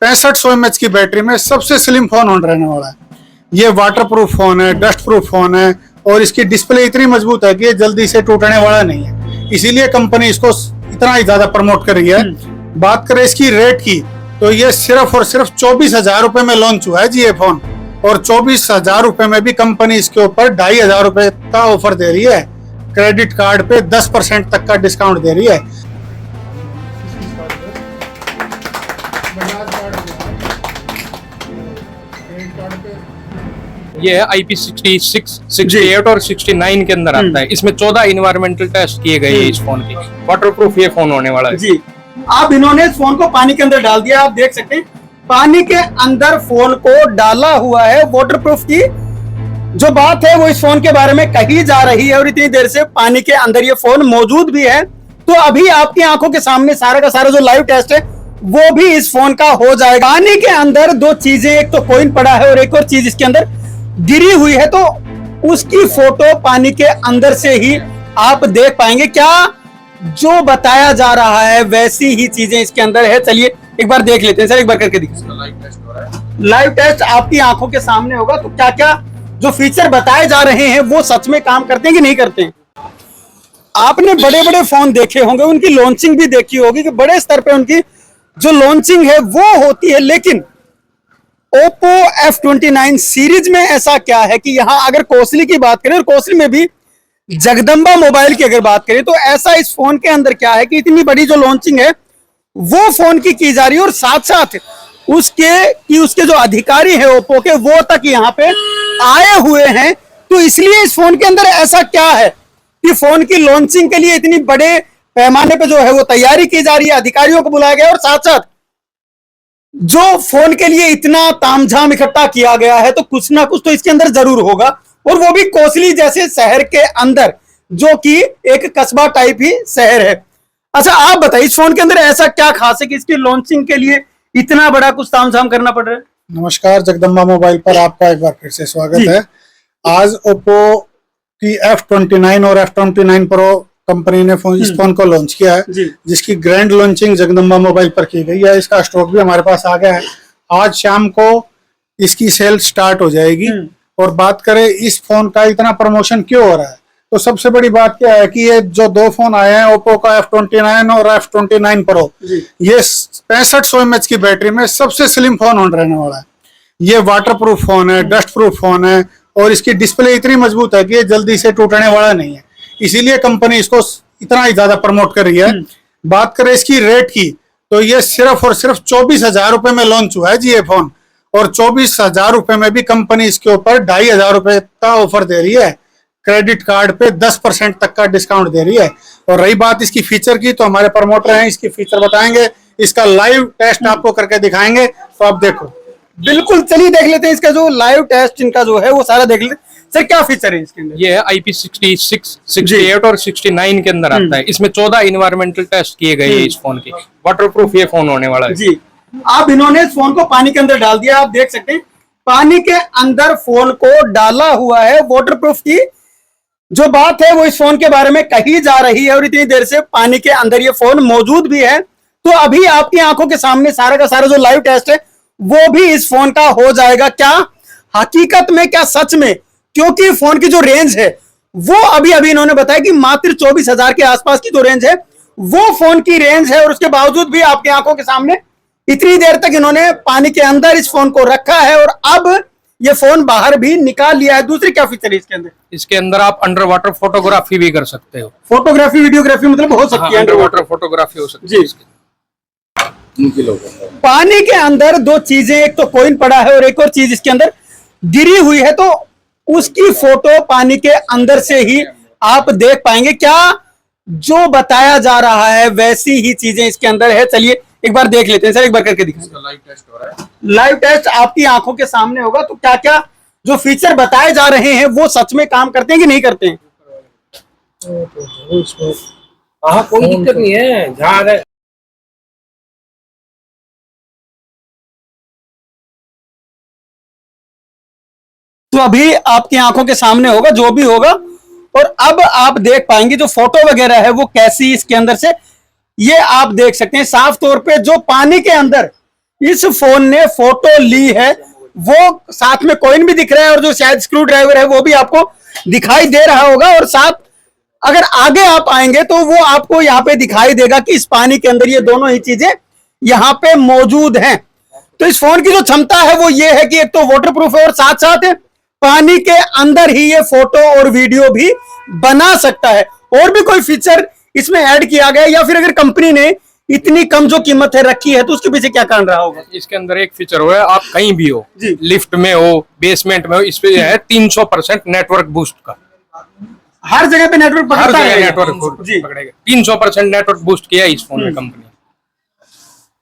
6500 mAh की battery में सबसे स्लिम फोन रहने वाला है। ये वाटर प्रूफ फोन है, डस्ट प्रूफ फोन है और इसकी डिस्प्ले इतनी मजबूत है कि ये जल्दी से टूटने वाला नहीं है, इसीलिए कंपनी इसको इतना ही ज्यादा प्रमोट कर रही है। बात करें इसकी रेट की तो ये सिर्फ और सिर्फ 24,000 रुपए में लॉन्च हुआ है जी ये फोन, और 24,000 रुपए में भी कंपनी इसके ऊपर 2,500 रुपए का ऑफर दे रही है। क्रेडिट कार्ड पे 10% तक का डिस्काउंट दे रही है। ये है IP66, 68 और 69 के अंदर आता है। इसमें 14 इन्वायरमेंटल टेस्ट किए गए हैं इस फोन की। वाटरप्रूफ ये फोन होने वाला है जी। आप इन्होंने इस फोन को पानी के अंदर डाल दिया, आप देख सकते हैं पानी के अंदर फोन को डाला हुआ है। वाटरप्रूफ की जो बात है वो इस फोन के बारे में कही जा रही है और इतनी देर से पानी के अंदर ये फोन मौजूद भी है। तो अभी आपकी आंखों के सामने सारा का सारा जो लाइव टेस्ट है वो भी इस फोन का हो जाएगा। पानी के अंदर दो चीजें, एक तो कॉइन पड़ा है और एक और चीज इसके अंदर गिरी हुई है, तो उसकी फोटो पानी के अंदर से ही आप देख पाएंगे। क्या जो बताया जा रहा है वैसी ही चीजें इसके अंदर है। चलिए एक बार देख लेते हैं सर, एक बार करके दिखाइए। लाइव टेस्ट आपकी आंखों के सामने होगा। तो क्या क्या जो फीचर बताए जा रहे हैं वो सच में काम करते हैं कि नहीं करते हैं। आपने बड़े बड़े फोन देखे होंगे, उनकी लॉन्चिंग भी देखी होगी कि बड़े स्तर पे उनकी जो लॉन्चिंग है वो होती है, लेकिन Oppo F29 सीरीज में ऐसा क्या है कि यहां अगर कोसली की बात करें और कोसली में भी जगदम्बा मोबाइल की अगर बात करें तो ऐसा इस फोन के अंदर क्या है कि इतनी बड़ी जो लॉन्चिंग है वो फोन की जा रही है और साथ साथ उसके जो अधिकारी है ओप्पो के वो तक यहाँ पे आए हुए हैं। तो इसलिए इस फोन के अंदर ऐसा क्या है कि फोन की लॉन्चिंग के लिए इतनी बड़े पैमाने पे जो है वो तैयारी की जा रही है, अधिकारियों को बुलाया गया और साथ साथ जो फोन के लिए इतना तामझाम इकट्ठा किया गया है, तो कुछ ना कुछ तो इसके अंदर जरूर होगा, और वो भी कोसली जैसे शहर के अंदर जो कि एक कस्बा टाइप ही शहर है। अच्छा आप बताइए इस फोन के अंदर ऐसा क्या खास है कि इसकी लॉन्चिंग के लिए इतना बड़ा कुछ तामझाम करना पड़ रहा है। नमस्कार, जगदम्बा मोबाइल पर आपका एक बार फिर से स्वागत है। आज ओप्पो की F29 और F29 प्रो कंपनी ने इस फोन को लॉन्च किया है, जिसकी ग्रैंड लॉन्चिंग जगदम्बा मोबाइल पर की गई है। इसका स्टॉक भी हमारे पास आ गया है। आज शाम को इसकी सेल स्टार्ट हो जाएगी। और बात करें इस फोन का इतना प्रमोशन क्यों हो रहा है, तो सबसे बड़ी बात क्या है कि ये जो दो फोन आए हैं ओप्पो का F29 और F29 प्रो, ये 6500 mAh की बैटरी में सबसे स्लिम फोन रहने वाला है। ये वाटर प्रूफ फोन है, डस्ट प्रूफ फोन है और इसकी डिस्प्ले इतनी मजबूत है कि ये जल्दी से टूटने वाला नहीं है, इसीलिए कंपनी इसको इतना ही ज्यादा प्रमोट कर रही है। बात करें इसकी रेट की तो ये सिर्फ और सिर्फ 24,000 रुपए में लॉन्च हुआ है जी ये फोन, और 24,000 रुपए में भी कंपनी इसके ऊपर 2,500 रुपए का ऑफर दे रही है। क्रेडिट कार्ड पे 10% तक का डिस्काउंट दे रही है। और रही बात इसकी फीचर की, तो हमारे प्रमोटर हैं, इसकी फीचर बताएंगे, इसका लाइव टेस्ट आपको करके दिखाएंगे, तो आप देखो। बिल्कुल, चलिए देख लेते हैं इसका जो लाइव टेस्ट इनका जो है वो सारा देख लेते हैं। सर क्या फीचर है इसके अंदर। ये है IP66, 68 और 69 के अंदर आता है। इसमें 14 इन्वायरमेंटल टेस्ट किए गए हैं इस फोन की। वाटरप्रूफ ये फोन होने वाला है जी। आप इन्होंने इस फोन को पानी के अंदर डाल दिया, आप देख सकते हैं पानी के अंदर फोन को डाला हुआ है। वाटरप्रूफ की जो बात है वो इस फोन के बारे में कही जा रही है और इतनी देर से पानी के अंदर ये फोन मौजूद भी है। तो अभी आपकी आंखों के सामने सारा का सारा जो लाइव टेस्ट है वो भी इस फोन का हो जाएगा। क्या हकीकत में, क्या सच में, क्योंकि फोन की जो रेंज है वो अभी इन्होंने बताया कि मात्र 24,000 के आसपास की जो रेंज है वो फोन की रेंज है, और उसके बावजूद भी आपकी आंखों के सामने इतनी देर तक इन्होंने पानी के अंदर इस फोन को रखा है और अब ये फोन बाहर भी निकाल लिया है। दूसरी क्या फीचर है इसके अंदर। इसके अंदर आप अंडर वाटर फोटोग्राफी भी कर सकते हो। फोटोग्राफी, वीडियोग्राफी मतलब हो सकती है, अंडर वाटर फोटोग्राफी हो सकती है। पानी के अंदर दो चीजें, एक तो कॉइन पड़ा है और एक और चीज इसके अंदर गिरी हुई है, तो उसकी फोटो पानी के अंदर से ही आप देख पाएंगे। क्या जो बताया जा रहा है वैसी ही चीजें इसके अंदर है। चलिए एक बार देख लेते हैं सर, एक बार करके दिखाइए। लाइव टेस्ट हो रहा है। लाइव टेस्ट आपकी आंखों के सामने होगा। तो क्या क्या जो फीचर बताए जा रहे हैं वो सच में काम करते हैं कि नहीं करते हैं। हाँ, कोई दिक्कत नहीं है। जहाँ तो अभी आपकी आंखों के सामने होगा जो भी होगा, और अब आप देख पाएंगे जो फोटो वगैरह है वो कैसी इसके अंदर से, ये आप देख सकते हैं साफ तौर पे जो पानी के अंदर इस फोन ने फोटो ली है, वो साथ में कॉइन भी दिख रहा है और जो शायद स्क्रू ड्राइवर है वो भी आपको दिखाई दे रहा होगा। और साथ अगर आगे आप आएंगे तो वो आपको यहाँ पे दिखाई देगा कि इस पानी के अंदर ये दोनों ही चीजें यहाँ पे मौजूद हैं। तो इस फोन की जो क्षमता है वो ये है कि एक तो वाटरप्रूफ है और साथ साथ पानी के अंदर ही ये फोटो और वीडियो भी बना सकता है। और भी कोई फीचर इसमें ऐड किया गया या फिर अगर कंपनी ने इतनी कम जो कीमत है रखी है तो उसके पीछे क्या कारण रहा होगा? इसके अंदर एक फीचर हुआ है, आप कहीं भी हो, जी। लिफ्ट में हो, बेसमेंट में हो, इस पे है 300% नेटवर्क बूस्ट का। हर जगह पे नेटवर्क हर पकड़ता जगह है नेटवर्क जी। पकड़ेगा। 300% नेटवर्क बूस्ट किया है इस फोन में कंपनी।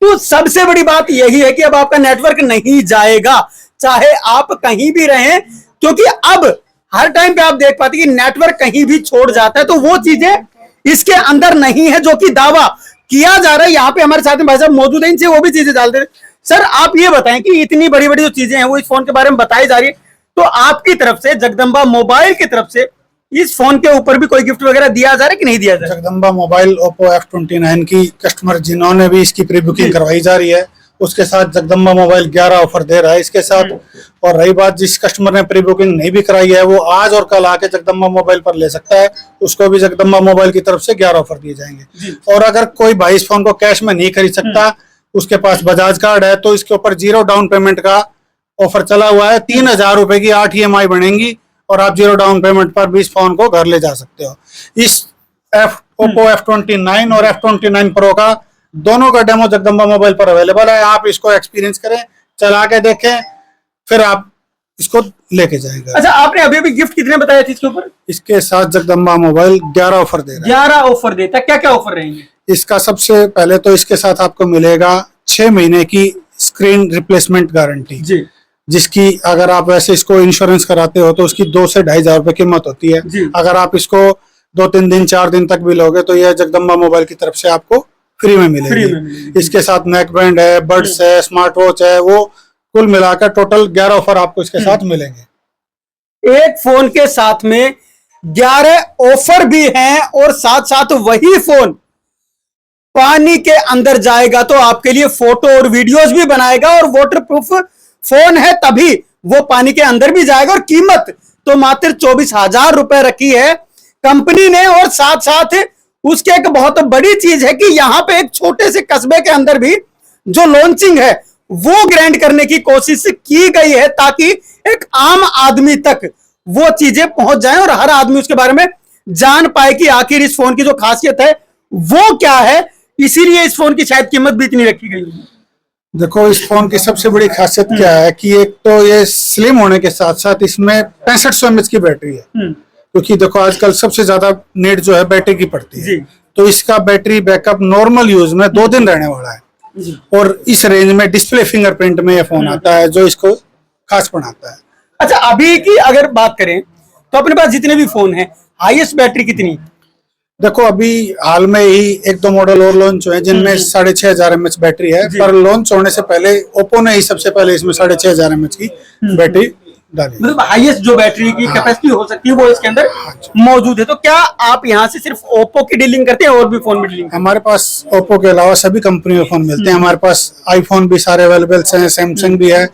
तो सबसे बड़ी बात यही है कि अब आपका नेटवर्क नहीं जाएगा चाहे आप कहीं भी रहें, क्योंकि अब हर टाइम पे आप देख पाते कि नेटवर्क कहीं भी छोड़ जाता है। तो वो चीजें इसके अंदर नहीं है जो कि दावा किया जा रहा है। यहाँ पे हमारे साथ में भाई साहब मौजूद है, इनसे वो भी चीजें डालते हैं। सर आप ये बताएं कि इतनी बड़ी बड़ी जो चीजें हैं वो इस फोन के बारे में बताई जा रही है, तो आपकी तरफ से जगदम्बा मोबाइल की तरफ से इस फोन के ऊपर भी कोई गिफ्ट वगैरह दिया जा रहा है कि नहीं दिया जा रहा है? जगदम्बा मोबाइल ओप्पो F29 की कस्टमर जिन्होंने भी इसकी प्री बुकिंग करवाई जा रही है उसके साथ जगदम्बा मोबाइल 11 ऑफर दे रहा है इसके साथ। और रही बात जिस कस्टमर ने प्री बुकिंग नहीं भी कराई है वो आज और कल आके जगदम्बा मोबाइल पर ले सकता है, उसको भी जगदम्बा मोबाइल की तरफ से 11 ऑफर दिए जाएंगे। और अगर कोई भाई इस फोन को कैश में नहीं खरीद सकता, उसके पास बजाज कार्ड है, तो इसके ऊपर 0 डाउन पेमेंट का ऑफर चला हुआ है। 3,000 रुपए की 8 EMI बनेंगी और आप 0 डाउन पेमेंट पर भी इस फोन को घर ले जा सकते हो। इस ओप्पो F29 और F29 प्रो का दोनों का डेमो जगदम्बा मोबाइल पर अवेलेबल है। आप इसको एक्सपीरियंस करें, चला के देखें, फिर आप इसको लेके जाएंगे। अच्छा, आपने अभी गिफ्ट कितने बताए थे इसके ऊपर? इसके साथ जगदम्बा मोबाइल 11 ऑफर दे रहा है। 11 ऑफर देता है, क्या क्या ऑफर रहेंगे? इसका सबसे पहले तो इसके साथ आपको मिलेगा 6 महीने की स्क्रीन रिप्लेसमेंट गारंटी जी जिसकी अगर आप वैसे इसको इंश्योरेंस कराते हो तो उसकी 2 से 2,500 रुपए कीमत होती है। जी। अगर आप इसको 2-3 दिन 4 दिन तक भी लोगे तो यह जगदम्बा मोबाइल की तरफ से आपको फ्री में मिलेगी। इसके साथ नेक बैंड है, बड्स है, स्मार्ट वॉच है, वो कुल मिलाकर टोटल 11 ऑफर आपको इसके साथ मिलेंगे। एक फोन के साथ में 11 ऑफर भी हैं और साथ साथ वही फोन पानी के अंदर जाएगा तो आपके लिए फोटो और वीडियोस भी बनाएगा। और वाटरप्रूफ फोन है तभी वो पानी के अंदर भी जाएगा। और कीमत तो मात्र 24,000 रुपए रखी है कंपनी ने। और साथ साथ उसके एक बहुत बड़ी चीज है कि यहां पे एक छोटे से कस्बे के अंदर भी जो लॉन्चिंग है वो ग्रैंड करने की कोशिश की गई है ताकि एक आम आदमी तक वो चीजें पहुंच जाएं और हर आदमी उसके बारे में जान पाए कि आखिर इस फोन की जो खासियत है वो क्या है। इसीलिए इस फोन की शायद कीमत भी इतनी रखी गई है। देखो इस फोन की सबसे बड़ी खासियत क्या है कि एक तो ये स्लिम होने के साथ साथ इसमें 6500 mAh की बैटरी है, क्योंकि देखो आजकल सबसे ज्यादा नीड जो है बैटरी की पड़ती है। तो इसका बैटरी बैकअप नॉर्मल यूज में 2 दिन रहने वाला है। और इस रेंज में डिस्प्ले फिंगरप्रिंट में ये फोन आता है जो इसको खास बनाता है। अच्छा, अभी की अगर बात करें तो अपने पास जितने भी फोन हैं हाईएस्ट बैटरी कितनी? देखो अभी हाल में ही 1-2 मॉडल और लॉन्च हुए जिनमें 6,500 mAh बैटरी है, पर लॉन्च होने से पहले ओप्पो ने ही सबसे पहले इसमें 6,500 mAh की बैटरी डाली। मतलब हाईएस्ट जो बैटरी की कैपेसिटी हो सकती है वो इसके अंदर मौजूद है। तो क्या आप यहाँ से सिर्फ ओप्पो की डीलिंग करते हैं और भी फोन में डीलिंग? हमारे पास ओप्पो के अलावा सभी कंपनी के फोन मिलते हैं। हमारे पास आईफोन भी सारे अवेलेबल हैं, सैमसंग भी है,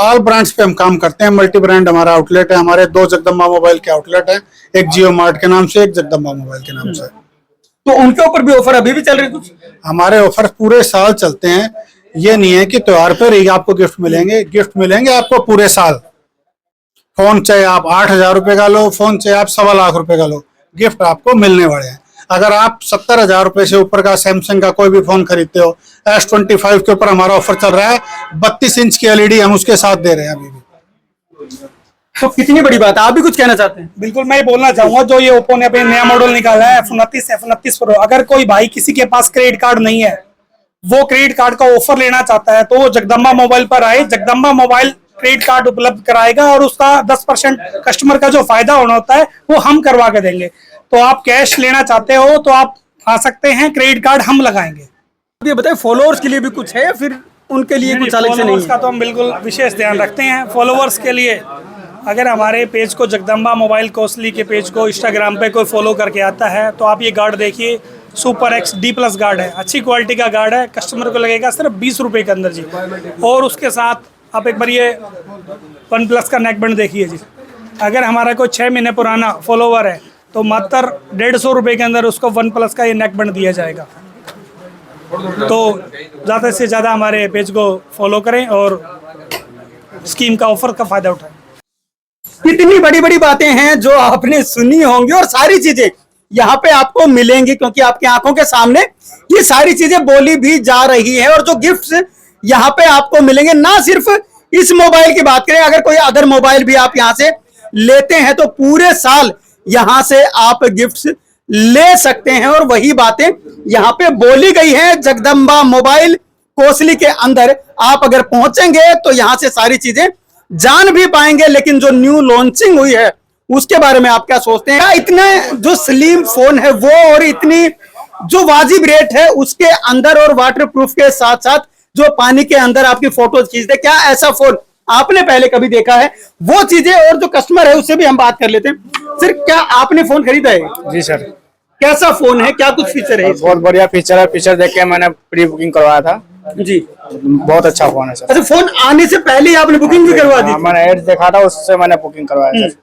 ऑल ब्रांड्स पे हम काम करते हैं। मल्टी ब्रांड हमारा आउटलेट है, हमारे 2 जगदम्बा मोबाइल के आउटलेट है, एक जियो मार्ट के नाम से, एक जगदम्बा मोबाइल के नाम से। तो उनके ऊपर भी ऑफर अभी भी चल रहे कुछ? हमारे ऑफर पूरे साल चलते हैं, ये नहीं है कि त्योहार पर ही आपको गिफ्ट मिलेंगे। गिफ्ट मिलेंगे आपको पूरे साल। फोन चाहे आप 8,000 रुपए का लो, फोन चाहे आप 1.25 लाख रुपए का लो, गिफ्ट आपको मिलने वाले हैं। अगर आप 70,000 रुपए से ऊपर का सैमसंग का कोई भी फोन खरीदते हो, S25 के ऊपर हमारा ऑफर चल रहा है, 32 इंच की LED हम उसके साथ दे रहे हैं अभी भी। तो कितनी बड़ी बात है, आप भी कुछ कहना चाहते हैं? बिल्कुल, मैं बोलना चाहूंगा जो ये ओप्पो ने अपने नया मॉडल निकाला है F29 प्रो, अगर कोई भाई किसी के पास क्रेडिट कार्ड नहीं है, वो क्रेडिट कार्ड का ऑफर लेना चाहता है तो वो जगदम्बा मोबाइल पर आए। जगदम्बा मोबाइल क्रेडिट कार्ड उपलब्ध कराएगा और उसका 10% कस्टमर का जो फायदा होना होता है वो हम करवा के देंगे। तो आप कैश लेना चाहते हो तो आप आ सकते हैं, क्रेडिट कार्ड हम लगाएंगे। ये बताइए, फॉलोअर्स के लिए भी कुछ है या फिर उनके लिए कुछ अलग से नहीं? फॉलोअर्स का तो हम बिल्कुल विशेष ध्यान रखते हैं। फॉलोअर्स के लिए अगर हमारे पेज को जगदम्बा मोबाइल कोसली के पेज को इंस्टाग्राम पे कोई फॉलो करके आता है तो आप ये कार्ड देखिए, सुपर एक्स D+ गार्ड है, अच्छी क्वालिटी का गार्ड है, कस्टमर को लगेगा सिर्फ 20 रुपए के अंदर जी। और उसके साथ आप एक बार ये OnePlus का नेक बैंड देखिए जी, अगर हमारा कोई 6 महीने पुराना फॉलोवर है तो मात्र 150 रुपए के अंदर उसको OnePlus का ये नेक बैंड दिया जाएगा। तो ज़्यादा से ज़्यादा हमारे पेज को फॉलो करें और स्कीम का ऑफर का फायदा उठाएं। कितनी बड़ी बड़ी बातें हैं जो आपने सुनी होंगी और सारी चीजें यहाँ पे आपको मिलेंगी, क्योंकि आपकी आंखों के सामने ये सारी चीजें बोली भी जा रही है। और जो गिफ्ट्स यहाँ पे आपको मिलेंगे, ना सिर्फ इस मोबाइल की बात करें, अगर कोई अदर मोबाइल भी आप यहाँ से लेते हैं तो पूरे साल यहाँ से आप गिफ्ट्स ले सकते हैं। और वही बातें यहाँ पे बोली गई है। जगदम्बा मोबाइल कोसली के अंदर आप अगर पहुंचेंगे तो यहाँ से सारी चीजें जान भी पाएंगे। लेकिन जो न्यू लॉन्चिंग हुई है उसके बारे में आप क्या सोचते हैं? इतना जो स्लिम फोन है वो और इतनी जो वाजिब रेट है उसके अंदर और वाटरप्रूफ के साथ साथ जो पानी के अंदर आपकी फोटोज खींचते, क्या ऐसा फोन आपने पहले कभी देखा है? वो चीजें और जो कस्टमर है उससे भी हम बात कर लेते हैं। सर, क्या आपने फोन खरीदा है? जी सर। कैसा फोन है, क्या कुछ फीचर है? बहुत बढ़िया फीचर है। फीचर देख के मैंने प्री बुकिंग करवाया था जी। बहुत अच्छा फोन है सर। अच्छा, फोन आने से पहले ही आपने बुकिंग भी करवा दी? मैंने एड देखा था, उससे मैंने बुकिंग करवाया सर।